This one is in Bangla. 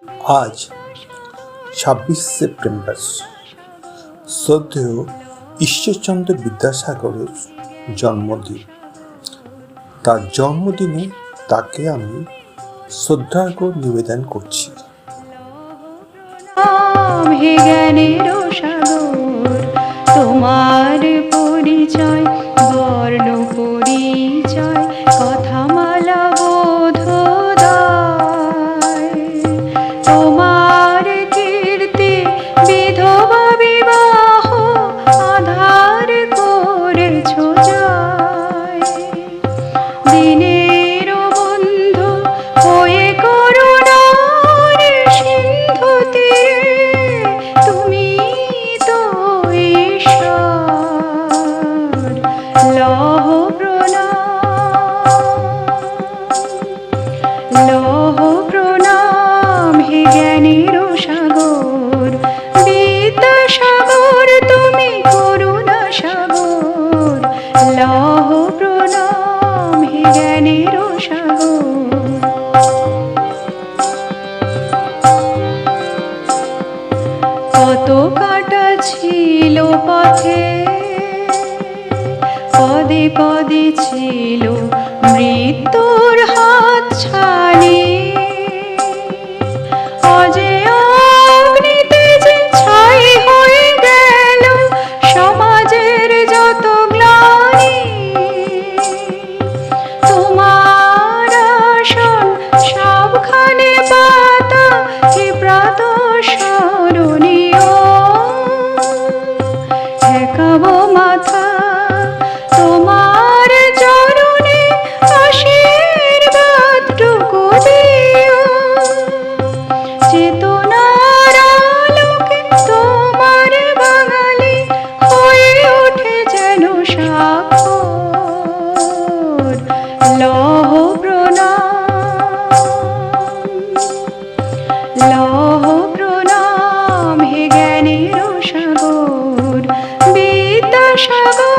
আজ ২৬ সেপ্টেম্বর শ্রদ্ধেয় ঈশ্বরচন্দ্র বিদ্যাসাগরের জন্মদিন। তার জন্মদিনে তাকে আমি শ্রদ্ধার্ঘ্য নিবেদন করছি। হে জ্ঞানের সাগর, তোমার পরিচয় বর্ণ পরিচয় কথামালা বোধোদয়। তোমার কীর্তি বিধবা বিবাহ আধার করেছ জয়। দিনের বন্ধু হয়ে করুণার সিন্ধু তীরে তুমি তো ঈশ্বর। লহ প্রণাম হে জ্ঞানের সাগর, বিদ্যাসাগর তুমি করুণা সাগর। লহ প্রণাম হে জ্ঞানের সাগর। কত কাটা ছিল পথে, পদে পদে ছিল মৃত্যুর হাত ছানি। অজেয় অগ্নিতে যে ছাই হয়ে গেল সমাজের যত গ্লানি। তোমার আসন সবখানে পাতা হে প্রাতঃস্মরণীয়। ঠেকাবো মাথা তোমার চরণে, আশীর্বাদটুকু দিও। চেতনার আলোকে তোমার বাঙালি হয়ে ওঠে যেন সাক্ষর। লহ প্রণাম হে জ্ঞানের সাগর, বিদ্যাসাগর।